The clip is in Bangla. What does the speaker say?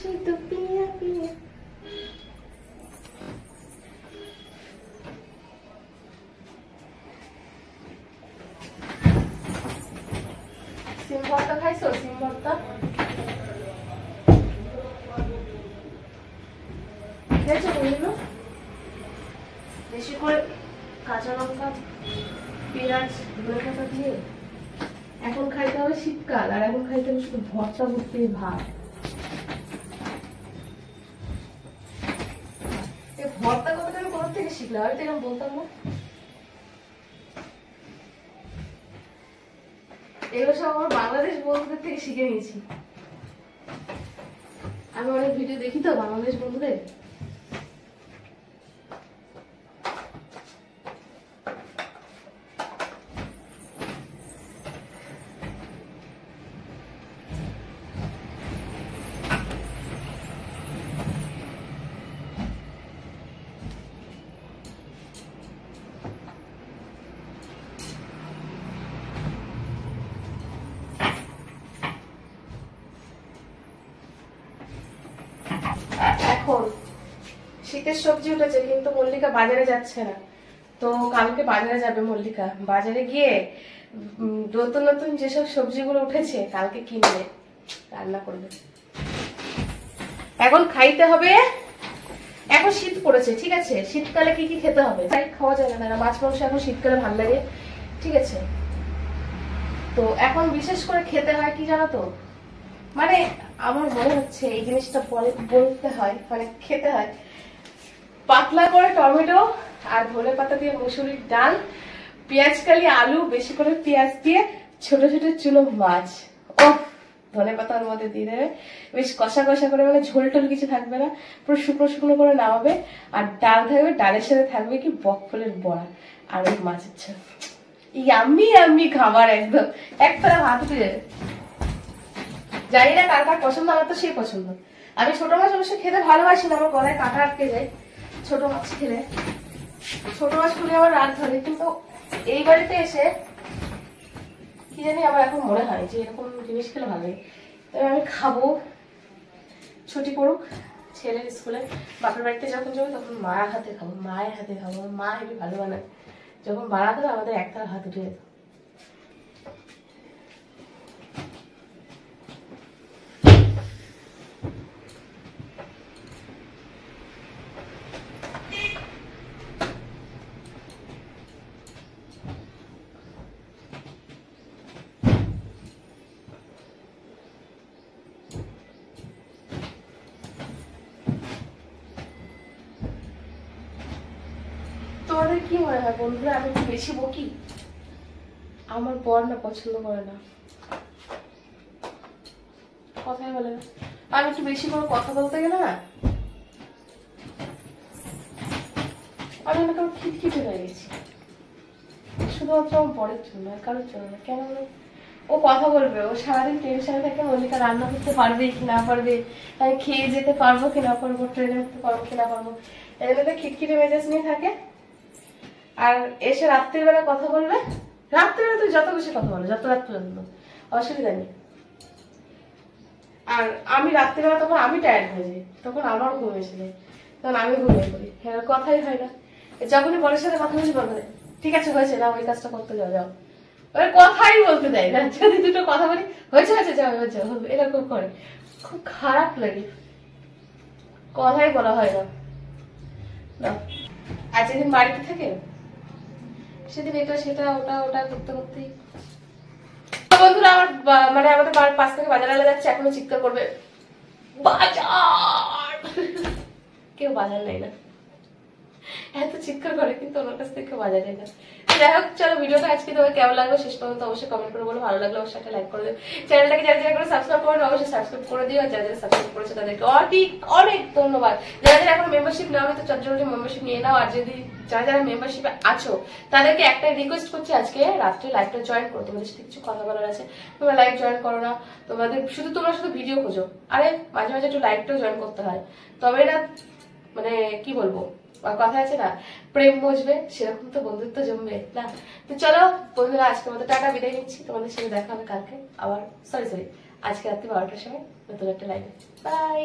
শুধু পিয়া পিয়া। সিম ভর্তা খাইছো? সিম ভর্তা খেয়েছো বুঝলো? বেশি করে কাঁচা লঙ্কা পেঁয়াজ ধনে পাতা দিয়ে। এখন খাইতে হবে শীতকাল, আর এখন খাইতে হবে শুধু ভর্তা ভর্তি ভাত। এই ভর্তা কথাটা আমি কোথা থেকে শিখলাম? আমি তো এরকম বলতাম না। এগুলো সব আমার বাংলাদেশ বন্ধুদের থেকে শিখে নিয়েছি। আমি অনেক ভিডিও দেখি তো বাংলাদেশ বন্ধুদের। এখন শীতের সবজি উঠেছে, কিন্তু মল্লিকা বাজারে যাচ্ছে না। তো কালকে বাজারে যাবে মল্লিকা। বাজারে গিয়ে নতুন নতুন যেসব সবজিগুলো উঠেছে কালকে কিনবে, রান্না করবে। এখন খাইতে হবে। এখন শীত পড়েছে, ঠিক আছে? শীতকালে কি কি খেতে হবে? তাই খাওয়া যাবে না, মাছ মাংস এখন শীতকালে ভালো লাগে, ঠিক আছে? তো এখন বিশেষ করে খেতে হয় কি জানো তো, মানে আমার মনে হচ্ছে এই জিনিসটা বলতে হয়, মানে খেতে হয় পাতলা করে টমেটো আর ধনে পাতা দিয়ে মুসুরির ডাল, পেঁয়াজ কালি আলু, বেশি করে পেঁয়াজ দিয়ে ছোট ছোট চুনো মাছ, ও ধনে পাতার মধ্যে দিয়ে দেবে, বেশ কষা কষা করে, মানে ঝোল টোল কিছু থাকবে না, পুরো শুকনো শুকনো করে নামাবে। আর ডাল থাকবে, ডালের সাথে থাকবে কি বকফুলের বড়া আর ওই মাছের ঝোল। ইয়াম্মি ইয়াম্মি খাবার, একদম একতলা ভাত উঠে যাবে। জানি না কার কার পছন্দ, আমার তো সেই পছন্দ। আমি ছোট মাছ অবশ্য খেতে ভালোবাসি না, আমার গলায় কাঁটা আটকে যায় ছোট মাছ খেলে। ছোট মাছ খুলে আমার রাগ ধরে, কিন্তু এই বাড়িতে এসে কি জানি আমার এখন মনে হয় যে এরকম জিনিস খেলে ভালো লাগে। তবে আমি খাবো, ছুটি পড়ুক ছেলের স্কুলে। বাপের বাড়িতে যখন যাবো তখন মায়ের হাতে খাবো, মায়ের হাতে খাবো। মা হেবি ভালো বানায়, যখন বানাতো আমাদের একতলা হাত উঠে যেত। তোমাদের কি মনে হয় বন্ধুরা, আমি একটু বেশি বকি? আমার বর না পছন্দ করে না, কথাই বলে না। আমি একটু বেশি করে কথা বলতে গেলে না আমি না কেমন খিটখিটে হয়ে গেছি। শুধুমাত্র আমার বরের জন্য, আর কারোর জন্য না। কেন? ও কথা বলবে, ও সারাদিন টেনশনে থাকে মল্লিকা রান্না করতে পারবে কি না পারবে, আমি খেয়ে যেতে পারবো কি না পারবো, ট্রেনে উঠতে পারবো কি না পারবো, এই জন্য খিটখিটে মেজাজ নিয়ে থাকে। আর এসে রাত্রির বেলা কথা বলবে, রাত্রিবেলা তুই যত বেশি কথা বলো, যত রাত পর্যন্ত, অসুবিধা নেই। আর আমি রাত্রিবেলা তখন আমি টায়ার্ড হয়ে যাই, তখন আমার ঘুম এসে যায়, তখন আমি ঘুমিয়ে পড়ি, কথাই হয় না। যখনই বরের সাথে কথা বলছি বলবে ঠিক আছে হয়েছে, না ওই কাজটা করতে যাও, যাও। ওই কথাই বলতে দেয় না, যদি দুটো কথা বলি হয়েছে হয়েছে যাও হয়েছে, এরকম করে, খুব খারাপ লাগে, কথাই বলা হয় না। আর যেদিন বাড়িতে থাকে সেদিন এটা সেটা ওটা ওটা করতে করতেই। বন্ধুরা আমার মানে আমাদের পাশ থেকে বাজার আলা যাচ্ছে, এখনো চিৎকার করবে বাজার, কেউ বাজার নেই না, এত চিৎকার করে কিন্তু ওনার কাছ থেকে কেউ বাজার নেই না। যাই হোক, চলো ভিডিওটা আজকে তোমার কেমন লাগলো শেষ পর্যন্ত অবশ্যই কমেন্ট করে বলো। ভালো লাগলে অবশ্যই একটা লাইক করে দিও, চ্যানেলটাকে যারা যারা করে সাবস্ক্রাইব করেন অবশ্যই সাবস্ক্রাইব করে দিও। আর যারা যারা সাবস্ক্রাইব করেছে তাদেরকে অনেক অনেক ধন্যবাদ। যারা যারা এখন মেম্বারশিপ নেওয়া তো চটজলদি মেম্বারশিপ নিয়ে নাও। আর যদি যারা যারা মেম্বারশিপে আছো তাদেরকে একটাই রিকোয়েস্ট করছি, আজকে রাত্রে লাইভটা জয়েন করো। তোমাদের সাথে কিছু কথা বলার আছে, তোমরা লাইভ জয়েন করো না, তোমাদের তোমরা শুধু ভিডিও খোঁজো। আরে মাঝে মাঝে একটু লাইভটাও জয়েন করতে হয়, তবে এটা মানে কি বলবো, কথা আছে না, প্রেম বসবে, সেরকম তো বন্ধুত্ব জমবে না। তো চলো বন্ধুরা, আজকের মতো টাটা, বিদায় নিচ্ছি। তোমাদের সাথে দেখা হবে কালকে আবার, সরি আজকে রাত্রি 12টার সময় নতুন একটা লাইভে। বাই।